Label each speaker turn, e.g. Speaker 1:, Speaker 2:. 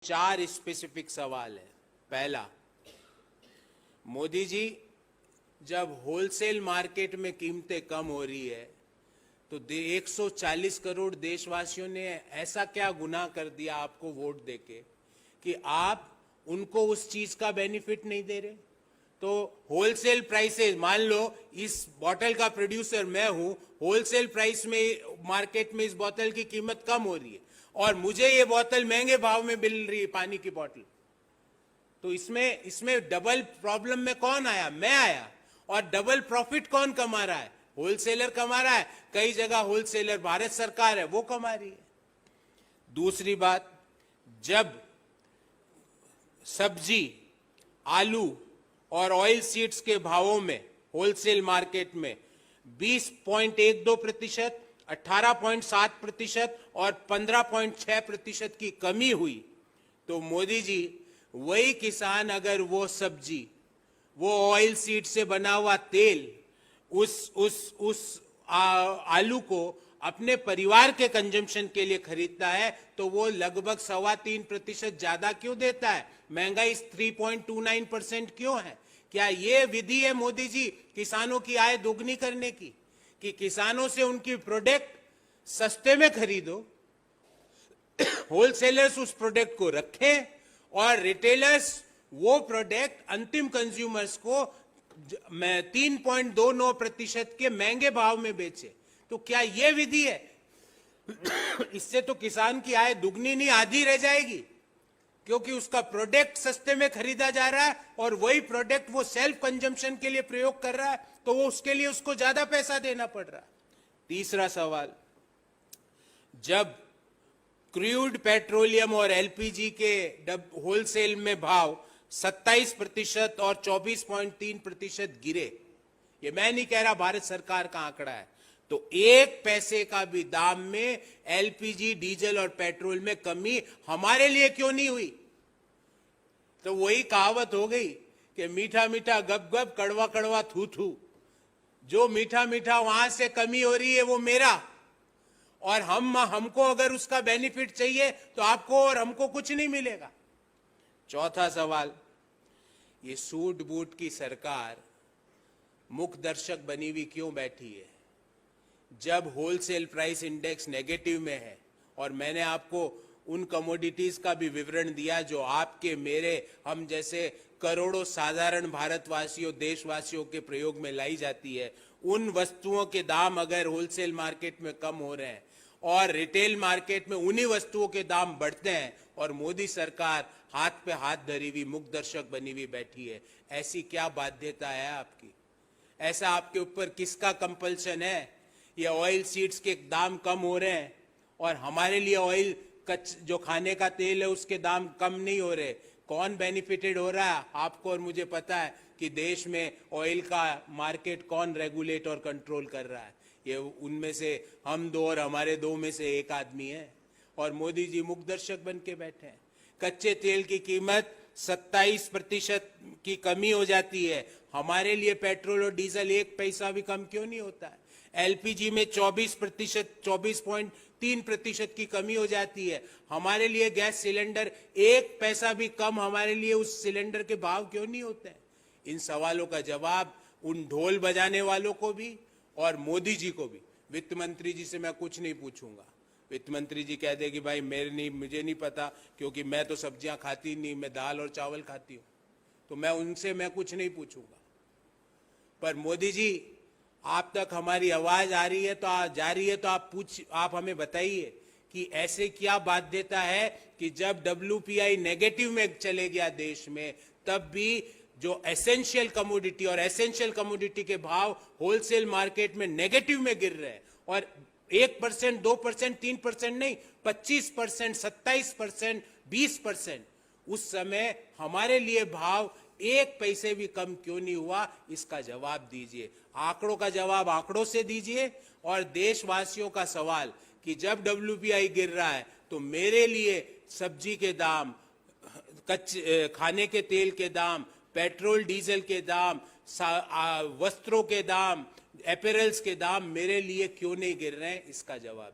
Speaker 1: चार स्पेसिफिक सवाल है। पहला, मोदी जी, जब होलसेल मार्केट में कीमतें कम हो रही है तो 140 करोड़ देशवासियों ने ऐसा क्या गुनाह कर दिया आपको वोट देके कि आप उनको उस चीज का बेनिफिट नहीं दे रहे? तो होलसेल प्राइसेस, मान लो इस बोतल का प्रोड्यूसर मैं हूं, होलसेल प्राइस में मार्केट में इस बोतल की कीमत कम हो रही है और मुझे ये बोतल महंगे भाव में मिल रही है, पानी की बोतल। तो इसमें डबल प्रॉब्लम में कौन आया? मैं आया। और डबल प्रॉफिट कौन कमा रहा है? होलसेलर कमा रहा है। कई जगह होलसेलर भारत सरकार है, वो कमा रही है। दूसरी बात, जब सब्जी, आलू और ऑयल सीड्स के भावों में होलसेल मार्केट में 20.12%, 18.7% और 15.6% की कमी हुई, तो मोदी जी, वही किसान अगर वो सब्जी, वो ऑयल सीड से बना हुआ तेल, उस आलू को अपने परिवार के कंजम्पशन के लिए खरीदता है, तो वो लगभग 3.25% ज्यादा क्यों देता है? महंगाई 3.29% क्यों है? क्या ये विधि है मोदी जी किसानों की आय दोगुनी करने की, कि किसानों से उनकी प्रोडक्ट सस्ते में खरीदो, होलसेलर्स उस प्रोडक्ट को रखें और रिटेलर्स वो प्रोडक्ट अंतिम कंज्यूमर्स को 3.29% के महंगे भाव में बेचे? तो क्या यह विधि है? इससे तो किसान की आय दुगनी नहीं, आधी रह जाएगी, क्योंकि उसका प्रोडक्ट सस्ते में खरीदा जा रहा है और वही प्रोडक्ट वो सेल्फ कंजम्पशन के लिए प्रयोग कर रहा है, तो वो उसके लिए उसको ज्यादा पैसा देना पड़ रहा है। तीसरा सवाल, जब क्रूड पेट्रोलियम और एलपीजी के होलसेल में भाव 27% और 24.3% गिरे, ये मैं नहीं कह रहा, भारत सरकार का आंकड़ा है, तो 1 पैसे का भी दाम में एलपीजी, डीजल और पेट्रोल में कमी हमारे लिए क्यों नहीं हुई? तो वही कहावत हो गई कि मीठा मीठा गप गप, कड़वा कड़वा थू थू। जो मीठा मीठा वहां से कमी हो रही है वो मेरा, और हमको अगर उसका बेनिफिट चाहिए तो आपको और हमको कुछ नहीं मिलेगा। चौथा सवाल, ये सूट बूट की सरकार मुख दर्शक बनी हुई क्यों बैठी है? जब होलसेल प्राइस इंडेक्स नेगेटिव में है, और मैंने आपको उन कमोडिटीज का भी विवरण दिया जो आपके, मेरे, हम जैसे करोड़ों साधारण भारतवासियों, देशवासियों के प्रयोग में लाई जाती है, उन वस्तुओं के दाम अगर होलसेल मार्केट में कम हो रहे हैं और रिटेल मार्केट में उन्हीं वस्तुओं के दाम बढ़ते हैं, और मोदी सरकार हाथ पे हाथ धरी हुई मुख दर्शक बनी हुई बैठी है, ऐसी क्या बाध्यता है आपकी? ऐसा आपके ऊपर किसका कंपल्शन है? ये ऑयल सीड्स के दाम कम हो रहे हैं और हमारे लिए ऑयल जो खाने का तेल है उसके दाम कम नहीं हो रहे। कौन बेनिफिटेड हो रहा है? आपको और मुझे पता है कि देश में ऑयल का मार्केट कौन रेगुलेट और कंट्रोल कर रहा है। ये उनमें से हम दो और हमारे दो में से एक आदमी है, और मोदी जी मुख दर्शक बन के बैठे हैं। कच्चे तेल की कीमत 27% की कमी हो जाती है, हमारे लिए पेट्रोल और डीजल 1 पैसा भी कम क्यों नहीं होता है? एलपीजी में 24.3% की कमी हो जाती है, हमारे लिए गैस सिलेंडर 1 पैसा भी कम, हमारे लिए उस सिलेंडर के भाव क्यों नहीं होते हैं? इन सवालों का जवाब उन ढोल बजाने वालों को भी और मोदी जी को भी। वित्त मंत्री जी से मैं कुछ नहीं पूछूंगा। वित्त मंत्री जी कह दे कि भाई मुझे नहीं पता, क्योंकि मैं तो सब्जियां खाती नहीं, मैं दाल और चावल खाती हूं, तो मैं कुछ नहीं पूछूंगा। पर मोदी जी, आप तक हमारी आवाज आ रही है तो जा रही है, तो आप हमें बताइए कि ऐसे क्या बाध्यता है कि जब WPI नेगेटिव में चले गया देश में, तब भी जो एसेंशियल कमोडिटी और एसेंशियल कमोडिटी के भाव होलसेल मार्केट में नेगेटिव में गिर रहे हैं, और 1%, 2%, 3% नहीं, 25%, 27%, 20%, उस समय हमारे लिए भाव 1 पैसे भी कम क्यों नहीं हुआ? इसका जवाब दीजिए। आंकड़ों का जवाब आंकड़ों से दीजिए, और देशवासियों का सवाल कि जब WPI गिर रहा है तो मेरे लिए सब्जी के दाम, खाने के तेल के दाम, पेट्रोल डीजल के दाम, वस्त्रों के दाम, अपैरल्स के दाम मेरे लिए क्यों नहीं गिर रहे हैं? इसका जवाब